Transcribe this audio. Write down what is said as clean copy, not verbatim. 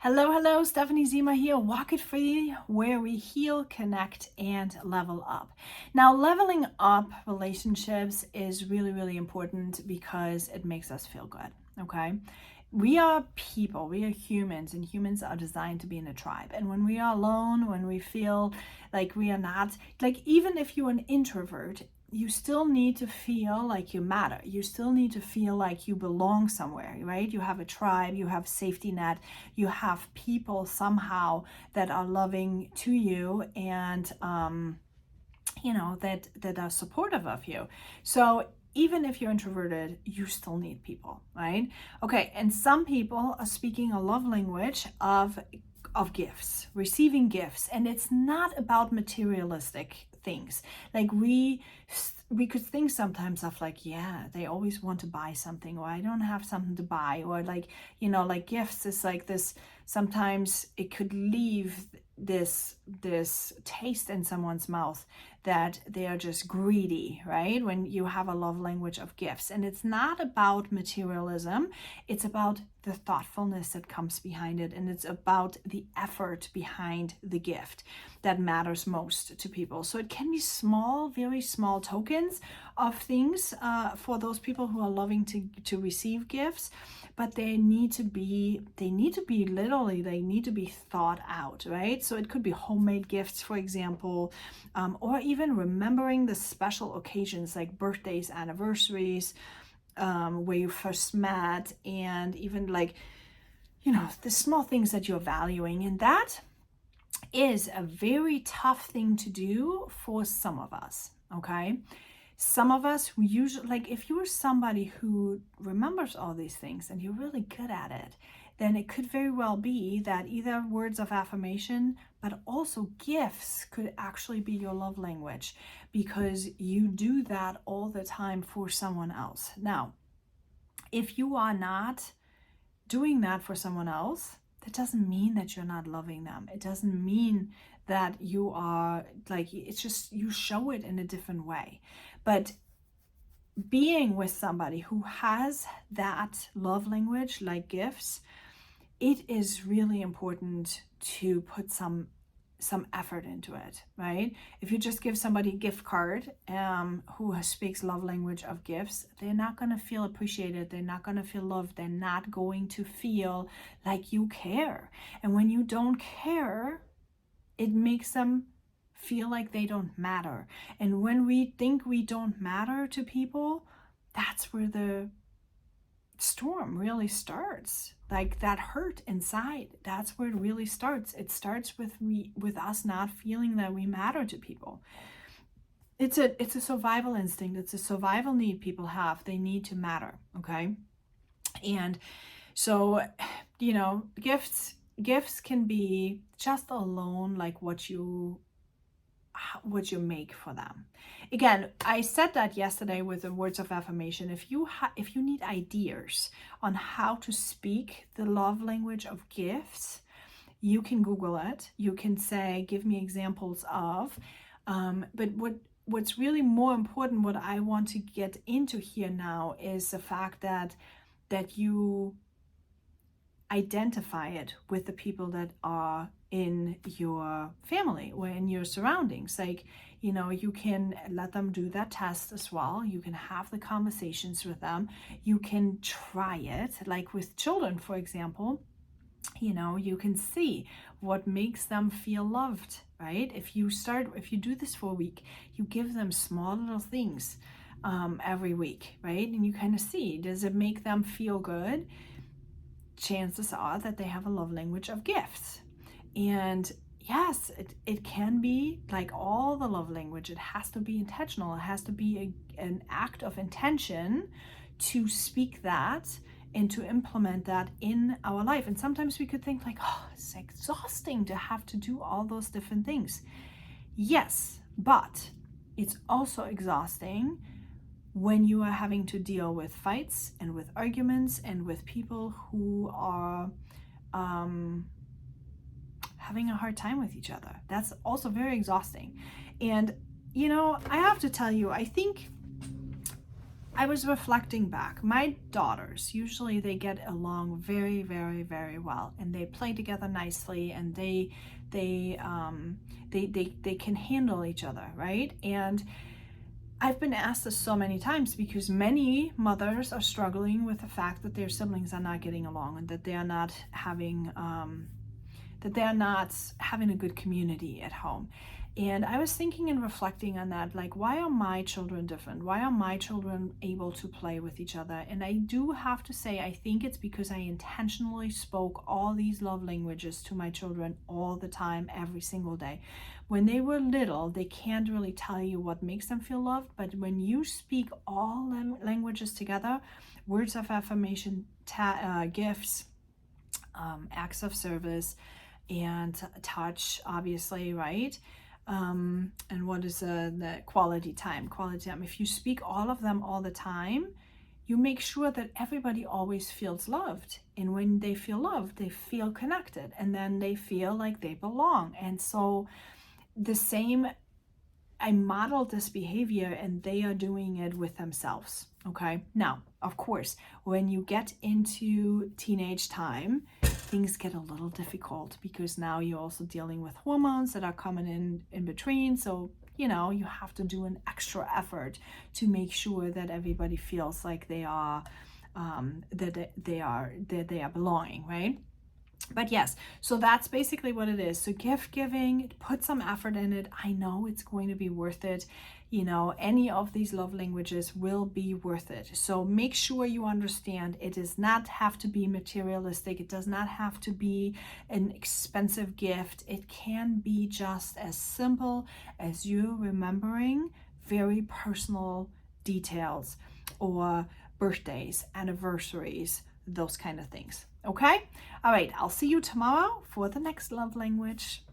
Hello, hello, Stephanie Zima here, Walk It Free, where we heal, connect, and level up. Now, leveling up relationships is really, really important because it makes us feel good, okay? We are people, we are humans, and humans are designed to be in a tribe. And when we are alone, when we feel like we are not, like even if you're an introvert, you still need to feel like you matter. You still need to feel like you belong somewhere, right? You have a tribe, you have safety net, you have people somehow that are loving to you and that are supportive of you. So even if you're introverted, you still need people, right? Okay, and some people are speaking a love language of gifts, receiving gifts, and it's not about materialistic things. Like we could think sometimes of like, yeah, they always want to buy something, or I don't have something to buy, or like, like gifts is like this. Sometimes it could leave this taste in someone's mouth that they are just greedy, right? When you have a love language of gifts. And it's not about materialism, it's about the thoughtfulness that comes behind it, and it's about the effort behind the gift that matters most to people. So it can be small, very small tokens of things for those people who are loving to receive gifts, but they need to be literally, they need to be thought out, right? So it could be homemade gifts, for example, or even remembering the special occasions like birthdays, anniversaries, where you first met, and even like, the small things that you're valuing. And that is a very tough thing to do for some of us, okay? Some of us who usually, like if you're somebody who remembers all these things and you're really good at it, then it could very well be that either words of affirmation, but also gifts could actually be your love language, because you do that all the time for someone else. Now, if you are not doing that for someone else, that doesn't mean that you're not loving them. It doesn't mean that you are like, it's just you show it in a different way. But being with somebody who has that love language, like gifts, it is really important to put some effort into it, right? If you just give somebody a gift card who speaks love language of gifts, they're not going to feel appreciated. They're not going to feel loved. They're not going to feel like you care. And when you don't care, it makes them feel like they don't matter. And when we think we don't matter to people, that's where the storm really starts. Like that hurt inside, that's where it really starts. It starts with us not feeling that we matter to people. It's a survival instinct. It's a survival need people have. They need to matter, okay? And so, gifts can be just alone, like what you make for them. Again, I said that yesterday with the words of affirmation. If you need ideas on how to speak the love language of gifts, you can Google it. You can say, give me examples of, but what's really more important, what I want to get into here now, is the fact that you identify it with the people that are in your family or in your surroundings. Like, you can let them do that test as well. You can have the conversations with them. You can try it, like with children, for example. You can see what makes them feel loved, right? If you do this for a week, you give them small little things every week, right? And you kind of see, does it make them feel good? Chances are that they have a love language of gifts. And yes, it can be like all the love language. It has to be intentional. It has to be an act of intention to speak that and to implement that in our life. And sometimes we could think like, oh, it's exhausting to have to do all those different things. Yes, but it's also exhausting when you are having to deal with fights and with arguments and with people who are having a hard time with each other. That's also very exhausting. And I have to tell you, I think I was reflecting back. My daughters, usually they get along very, very, very well, and they play together nicely, and they can handle each other, right? And I've been asked this so many times because many mothers are struggling with the fact that their siblings are not getting along, and that they are not having a good community at home. And I was thinking and reflecting on that, like, why are my children different? Why are my children able to play with each other? And I do have to say, I think it's because I intentionally spoke all these love languages to my children all the time, every single day. When they were little, they can't really tell you what makes them feel loved, but when you speak all languages together, words of affirmation, gifts, acts of service, and touch, obviously, right? And what is the quality time? Quality time. If you speak all of them all the time, you make sure that everybody always feels loved. And when they feel loved, they feel connected, and then they feel like they belong. And so the same, I modeled this behavior, and they are doing it with themselves. Okay. Now, of course, when you get into teenage time, things get a little difficult, because now you're also dealing with hormones that are coming in between. So, you have to do an extra effort to make sure that everybody feels like they are, that they are belonging, right? But yes, so that's basically what it is. So gift giving, put some effort in it. I know it's going to be worth it. Any of these love languages will be worth it. So make sure you understand it does not have to be materialistic. It does not have to be an expensive gift. It can be just as simple as you remembering very personal details, or birthdays, anniversaries, those kind of things. Okay? All right, I'll see you tomorrow for the next love language.